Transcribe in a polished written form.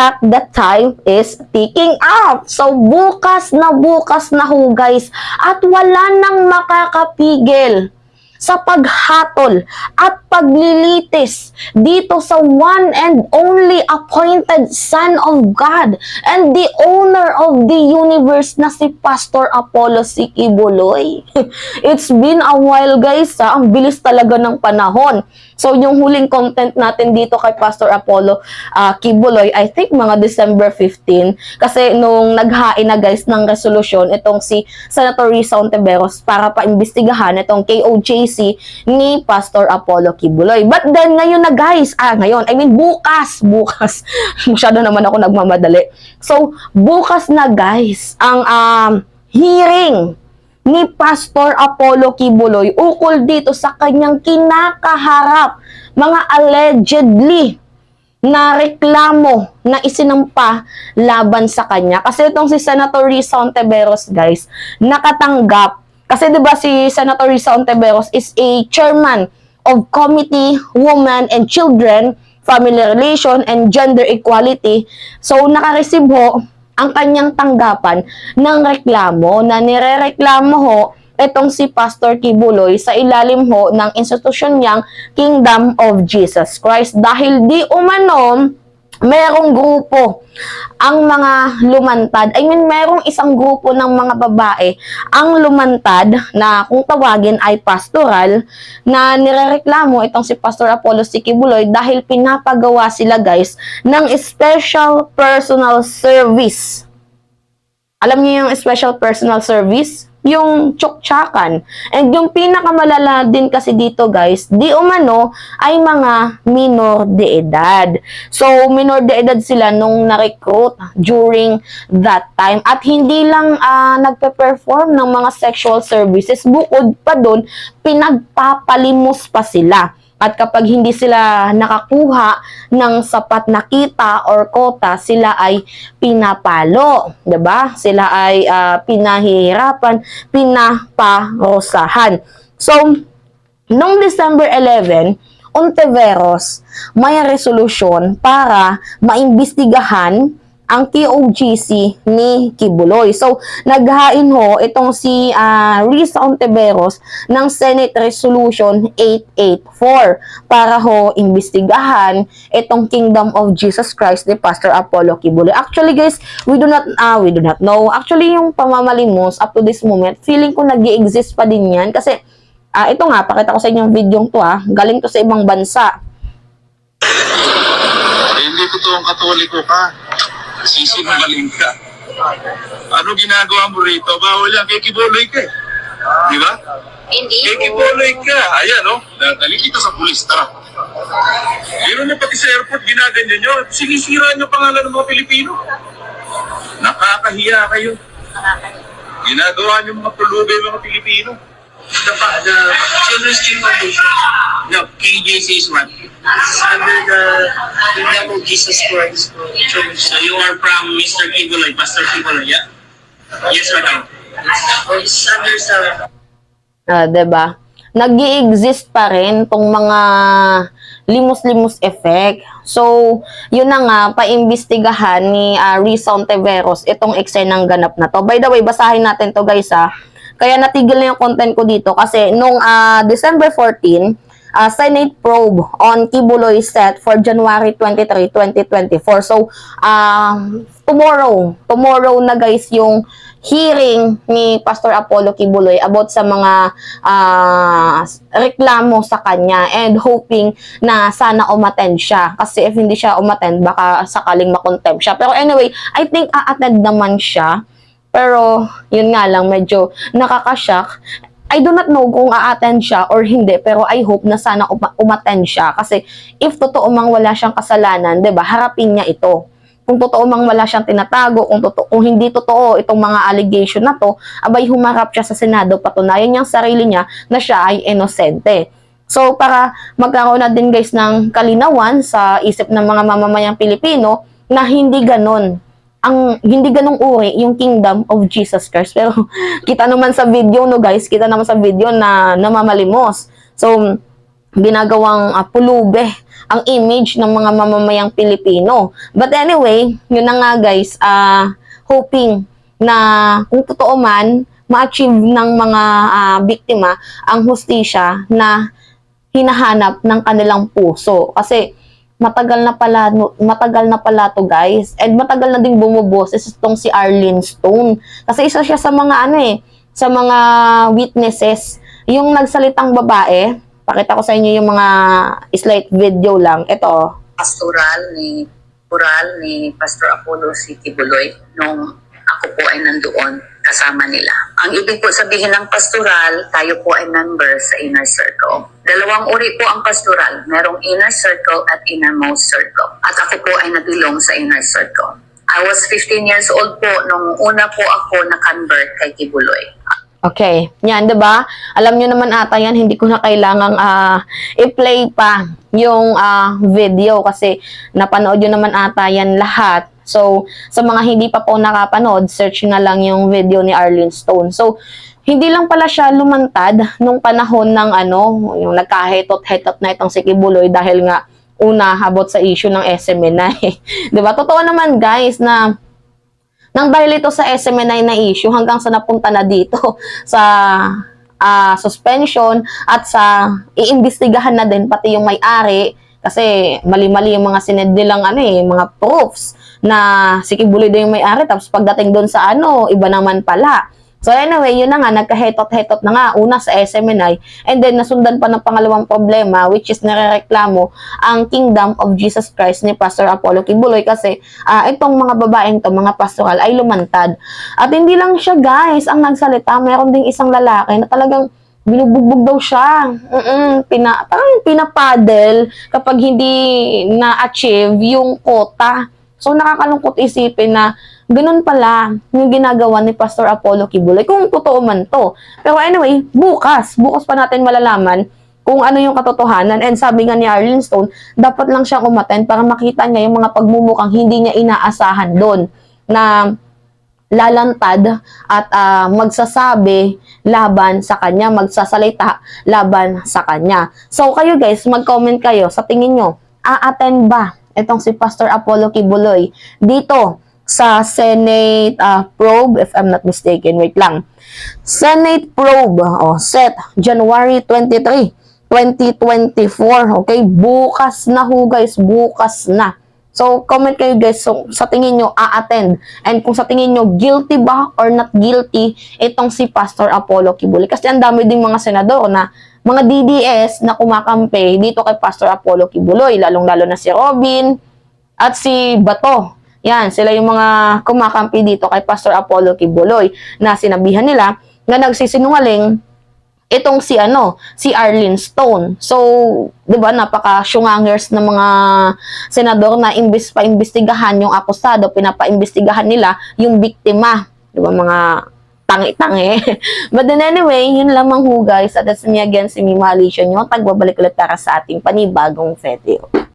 fact, the time is ticking up. So, bukas na ho guys. At wala nang makakapigil sa paghatol at paglilitis dito sa one and only appointed Son of God and the owner of the universe na si Pastor Apollo C. Quiboloy. It's been a while guys, ang bilis talaga ng panahon. So yung huling content natin dito kay Pastor Apollo Quiboloy, I think mga December 15, kasi nung naghain na guys ng resolusyon itong si Senator Risa Ontiveros para paimbestigahan itong KOJC ni Pastor Apollo Quiboloy. But then ngayon na guys, bukas, masyado naman ako nagmamadali. So bukas na guys ang hearing ni Pastor Apollo Quiboloy ukol dito sa kanyang kinakaharap mga allegedly na reklamo na isinampa laban sa kanya. Kasi itong si Senator Risa Ontiveros guys, nakatanggap. Kasi diba si Senator Risa Ontiveros is a chairman of Committee Women and Children, Family Relation and Gender Equality. So nakareceive ho ang kanyang tanggapan ng reklamo na nirereklamo ho itong si Pastor Quiboloy sa ilalim ho ng institusyon niyang Kingdom of Jesus Christ dahil di umano merong grupo ang mga lumantad. Merong isang grupo ng mga babae ang lumantad na kung tawagin ay pastoral na nirereklamo itong si Pastor Apollo C. Quiboloy dahil pinapagawa sila guys ng special personal service. Alam niyo yung special personal service? Yung tsuktsakan. And yung pinakamalala din kasi dito guys, di umano ay mga minor de edad. So, minor de edad sila nung na-recruit during that time. At hindi lang nagpe-perform ng mga sexual services. Bukod pa dun, pinagpapalimos pa sila. At kapag hindi sila nakakuha ng sapat na kita or kota, sila ay pinapalo, 'di ba? Sila ay pinahihirapan, pinaparosahan. So, noong December 11, Ontiveros may resolusyon para maimbestigahan ang KOJC ni Quiboloy. So, naghain ho itong si Risa Ontiveros ng Senate Resolution 884 para ho imbestigahan itong Kingdom of Jesus Christ ni Pastor Apollo Quiboloy. Actually guys, we do not know. Actually, yung pamamalimos up to this moment, feeling ko nag-i-exist pa din yan kasi ito nga, pakita ko sa inyong video to galing to sa ibang bansa. Hindi totoong Katoliko ka. Sisinungaling ka. Ano ginagawa mo rito? Bawal yan. Kay Quiboloy ka. Di ba? Hindi. Kay Quiboloy ka. Ayan, Dali kita sa pulis. Tara. Meron na pati sa airport ginaganyan nyo. Sinisira nyo pangalan ng mga Pilipino. Nakakahiya kayo. Ginagawa nyo mga pulubay mga Pilipino. The Children's Dream Foundation. No, KJC is what? Under the Kingdom of Jesus Christ. So you are from Mr. Quiboloy, Pastor Quiboloy, yeah? Yes or no? It's under sa... Diba? Nag-i-exist pa rin tong mga limos-limos effect. So, yun na nga, paimbestigahan ni Risa Ontiveros itong eksenang ganap na to. By the way, basahin natin to guys Kaya natigil na yung content ko dito kasi nung December 14, Senate probe on Quiboloy set for January 23, 2024. So, tomorrow na guys yung hearing ni Pastor Apollo Quiboloy about sa mga reklamo sa kanya and hoping na sana umattend siya. Kasi if hindi siya umattend, baka sakaling makontempt siya. Pero anyway, I think a-attend naman siya. Pero, yun nga lang, medyo nakakashock. I do not know kung a-attend siya or hindi, pero I hope na sana umattend siya. Kasi, if totoo mang wala siyang kasalanan, diba, harapin niya ito. Kung totoo mang wala siyang tinatago, kung hindi totoo itong mga allegation na to, abay humarap siya sa Senado, patunayan niyang sarili niya na siya ay inosente. So, para magkaroon na din guys ng kalinawan sa isip ng mga mamamayang Pilipino na hindi ganun uri yung Kingdom of Jesus Christ. Pero kita naman sa video guys, kita naman sa video na namamalimos. So, ginagawang pulube ang image ng mga mamamayang Pilipino. But anyway, yun na nga guys, hoping na kung totoo man, ma-achieve ng mga biktima ang hustisya na hinahanap ng kanilang puso. Kasi matagal na pala to guys. And matagal na ding bumuboses itong si Arlene Stone. Kasi isa siya sa mga sa mga witnesses, yung nagsalitang babae. Pakita ko sa inyo yung mga slight video lang. Ito. Pastoral ni Pastor Apollo C. Tibuloy nung ako po ay nandoon kasama nila. Ang ibig po sabihin ng pastoral, tayo po ay member sa inner circle. Dalawang uri po ang pastoral. Merong inner circle at innermost circle. At ako po ay nabilong sa inner circle. I was 15 years old po nung una po ako na-convert kay Tibuloy. Okay. Yan, 'di ba? Alam niyo naman ata yan, hindi ko na kailangang i-play pa yung video kasi napanood niyo naman ata yan lahat. So, sa mga hindi pa po nakapanood, search na lang yung video ni Arlene Stone. So, hindi lang pala siya lumantad nung panahon ng yung nagkahetot-hetot na itong si Kibuloy dahil nga una about sa issue ng SMNI. 'Di ba? Totoo naman guys na nang dahil ito sa SMNI na issue hanggang sa napunta na dito sa suspension at sa iimbestigahan na din pati yung may-ari kasi mali-mali yung mga sinend nilang mga proofs na si Kibuloy daw yung may-ari tapos pagdating doon sa iba naman pala. So anyway, yun na nga, nagkahetot-hetot na nga, una sa SMNI, and then nasundan pa ng pangalawang problema, which is narereklamo ang Kingdom of Jesus Christ ni Pastor Apollo Kibuloy kasi itong mga babaeng to, mga pastoral, ay lumantad. At hindi lang siya guys ang nagsalita, mayroon ding isang lalaki na talagang binubugbog daw siya. Parang pinapaddle kapag hindi na-achieve yung quota. So nakakalungkot isipin na ganun pala yung ginagawa ni Pastor Apollo Kibuloy, kung totoo man to. Pero anyway, bukas pa natin malalaman kung ano yung katotohanan. And sabi nga ni Arlene Stone, dapat lang siyang umattend para makita niya yung mga pagmumukhang hindi niya inaasahan doon na lalantad at magsasabi laban sa kanya, magsasalita laban sa kanya. So kayo guys, mag-comment kayo sa tingin nyo, a-attend ba itong si Pastor Apollo Kibuloy dito sa Senate probe, if I'm not mistaken, wait lang. Senate probe, set January 23, 2024. Okay, bukas na ho guys, bukas na. So, comment kayo guys, so, sa tingin nyo, a-attend. And kung sa tingin nyo, guilty ba or not guilty itong si Pastor Apollo Kibuloy. Kasi ang dami ding mga senador na mga DDS na kumakampi dito kay Pastor Apollo Kibuloy, lalong-lalo na si Robin at si Bato. Yan, sila yung mga kumakampi dito kay Pastor Apollo Kibuloy na sinabihan nila na nagsisinungaling itong si Arlene Stone. So, 'di ba, napaka-syungangers ng mga senador na imbes pa imbestigahan yung akusado, pinapaimbestigahan nila yung biktima. 'Di ba, mga tangi-tangi. But then anyway, yun lamang ho guys. At that's me again, si Mima Alicia nyo. Tagbabalik ulit para sa ating panibagong video.